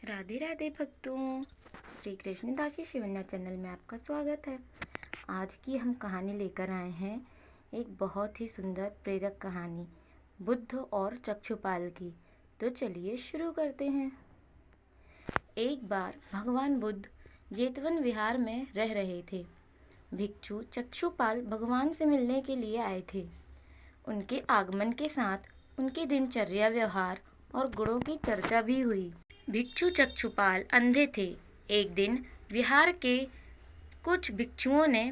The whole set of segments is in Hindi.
राधे राधे भक्तों। श्री कृष्णदासी शिवन्या चैनल में आपका स्वागत है। आज की हम कहानी लेकर आए हैं एक बहुत ही सुंदर प्रेरक कहानी, बुद्ध और चक्षुपाल की। तो चलिए शुरू करते हैं। एक बार भगवान बुद्ध जेतवन विहार में रह रहे थे। भिक्षु चक्षुपाल भगवान से मिलने के लिए आए थे। उनके आगमन के साथ उनकी दिनचर्या, व्यवहार और गुणों की चर्चा भी हुई। भिक्षु चक्षुपाल अंधे थे। एक दिन विहार के कुछ भिक्षुओं ने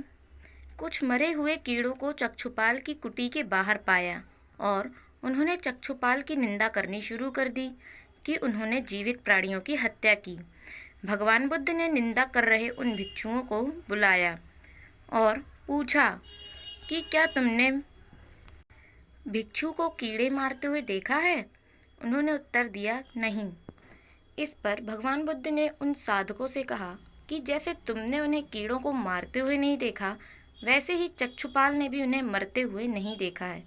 कुछ मरे हुए कीड़ों को चक्षुपाल की कुटी के बाहर पाया और उन्होंने चक्षुपाल की निंदा करनी शुरू कर दी कि उन्होंने जीवित प्राणियों की हत्या की। भगवान बुद्ध ने निंदा कर रहे उन भिक्षुओं को बुलाया और पूछा कि क्या तुमने भिक्षु को कीड़े मारते हुए देखा है? उन्होंने उत्तर दिया, नहीं। इस पर भगवान बुद्ध ने उन साधकों से कहा कि जैसे तुमने उन्हें कीड़ों को मारते हुए नहीं देखा, वैसे ही चक्षुपाल ने भी उन्हें मरते हुए नहीं देखा है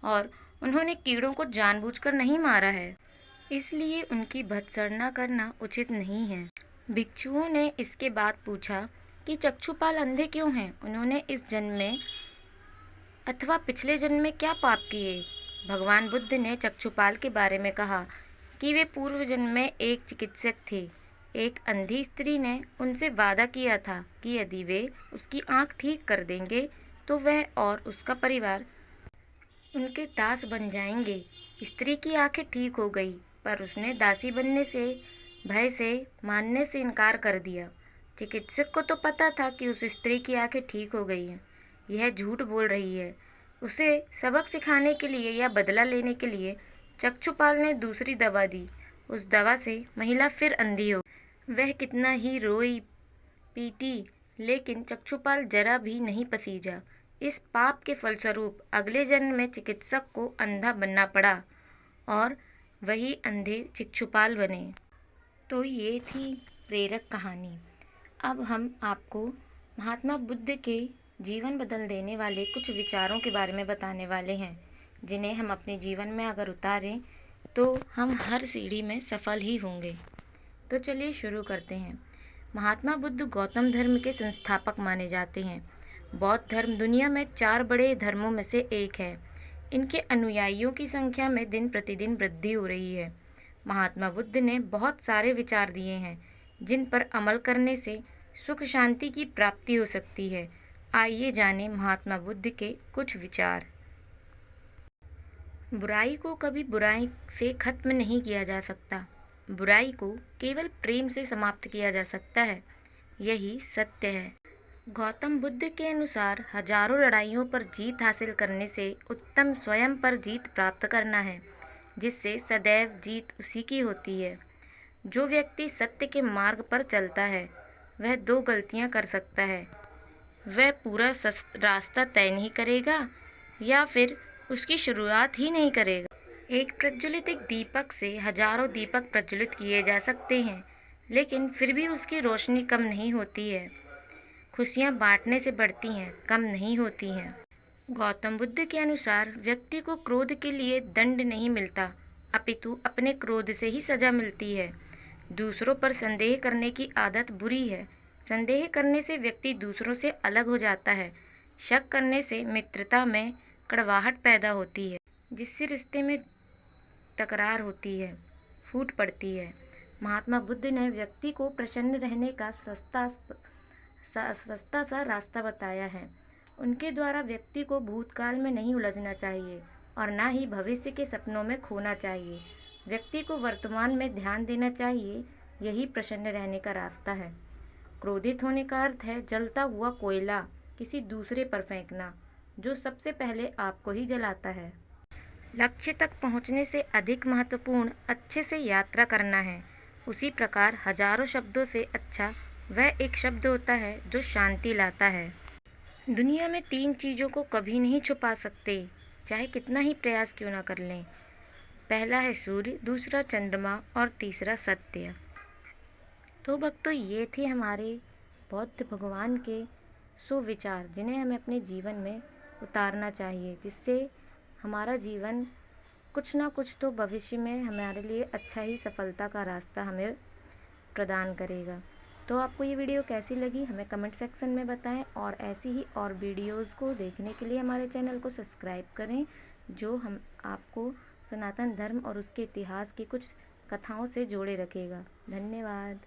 और उन्होंने कीड़ों को जानबूझकर नहीं मारा है, इसलिए उनकी भत्सना करना उचित नहीं है। भिक्षुओं ने इसके बाद पूछा कि चक्षुपाल अंधे क्यों हैं? उन्होंने इस जन्म में अथवा पिछले जन्म में क्या पाप किए? भगवान बुद्ध ने चक्षुपाल के बारे में कहा कि वे पूर्व जन्म में एक चिकित्सक थे। एक अंधी स्त्री ने उनसे वादा किया था कि यदि वे उसकी आंख ठीक कर देंगे तो वह और उसका परिवार उनके दास बन जाएंगे। स्त्री की आंखें ठीक हो गई, पर उसने दासी बनने से भय से मानने से इनकार कर दिया। चिकित्सक को तो पता था कि उस स्त्री की आंखें ठीक हो गई हैं, यह झूठ बोल रही है। उसे सबक सिखाने के लिए या बदला लेने के लिए चक्षुपाल ने दूसरी दवा दी। उस दवा से महिला फिर अंधी हो। वह कितना ही रोई पीटी, लेकिन चक्षुपाल जरा भी नहीं पसीजा। इस पाप के फलस्वरूप अगले जन्म में चिकित्सक को अंधा बनना पड़ा और वही अंधे चक्षुपाल बने। तो ये थी प्रेरक कहानी। अब हम आपको महात्मा बुद्ध के जीवन बदल देने वाले कुछ विचारों के बारे में बताने वाले हैं, जिन्हें हम अपने जीवन में अगर उतारें तो हम हर सीढ़ी में सफल ही होंगे। तो चलिए शुरू करते हैं। महात्मा बुद्ध गौतम धर्म के संस्थापक माने जाते हैं। बौद्ध धर्म दुनिया में 4 बड़े धर्मों में से एक है। इनके अनुयायियों की संख्या में दिन प्रतिदिन वृद्धि हो रही है। महात्मा बुद्ध ने बहुत सारे विचार दिए हैं, जिन पर अमल करने से सुख शांति की प्राप्ति हो सकती है। आइए जानें महात्मा बुद्ध के कुछ विचार। बुराई को कभी बुराई से खत्म नहीं किया जा सकता। बुराई को केवल प्रेम से समाप्त किया जा सकता है। यही सत्य है। गौतम बुद्ध के अनुसार हजारों लड़ाइयों पर जीत हासिल करने से उत्तम स्वयं पर जीत प्राप्त करना है, जिससे सदैव जीत उसी की होती है। जो व्यक्ति सत्य के मार्ग पर चलता है, वह 2 गलतियां कर सकता है। वह पूरा रास्ता तय नहीं करेगा या फिर उसकी शुरुआत ही नहीं करेगा। एक प्रज्वलित एक दीपक से हजारों दीपक प्रज्वलित किए जा सकते हैं, लेकिन फिर भी उसकी रोशनी कम नहीं होती है। खुशियाँ बांटने से बढ़ती हैं, कम नहीं होती हैं। गौतम बुद्ध के अनुसार व्यक्ति को क्रोध के लिए दंड नहीं मिलता, अपितु अपने क्रोध से ही सजा मिलती है। दूसरों पर संदेह करने की आदत बुरी है। संदेह करने से व्यक्ति दूसरों से अलग हो जाता है। शक करने से मित्रता में कड़वाहट पैदा होती है, जिससे रिश्ते में तकरार होती है, फूट पड़ती है। महात्मा बुद्ध ने व्यक्ति को प्रसन्न रहने का सस्ता सा रास्ता बताया है। उनके द्वारा व्यक्ति को भूतकाल में नहीं उलझना चाहिए और ना ही भविष्य के सपनों में खोना चाहिए। व्यक्ति को वर्तमान में ध्यान देना चाहिए, यही प्रसन्न रहने का रास्ता है। क्रोधित होने का अर्थ है जलता हुआ कोयला किसी दूसरे पर फेंकना, जो सबसे पहले आपको ही जलाता है। लक्ष्य तक पहुंचने से अधिक महत्वपूर्ण अच्छे से यात्रा करना है। उसी प्रकार हजारों शब्दों से अच्छा वह एक शब्द होता है जो शांति लाता है। दुनिया में 3 चीज़ों को कभी नहीं छुपा सकते, चाहे कितना ही प्रयास क्यों ना कर लें। पहला है सूर्य, दूसरा चंद्रमा और तीसरा सत्य। तो भक्तों, ये थे हमारे बौद्ध भगवान के सुविचार, जिन्हें हमें अपने जीवन में उतारना चाहिए, जिससे हमारा जीवन कुछ ना कुछ तो भविष्य में हमारे लिए अच्छा ही सफलता का रास्ता हमें प्रदान करेगा। तो आपको ये वीडियो कैसी लगी हमें कमेंट सेक्शन में बताएं और ऐसी ही और वीडियोज़ को देखने के लिए हमारे चैनल को सब्सक्राइब करें, जो हम आपको सनातन धर्म और उसके इतिहास की कुछ कथाओं से जोड़े रखेगा। धन्यवाद।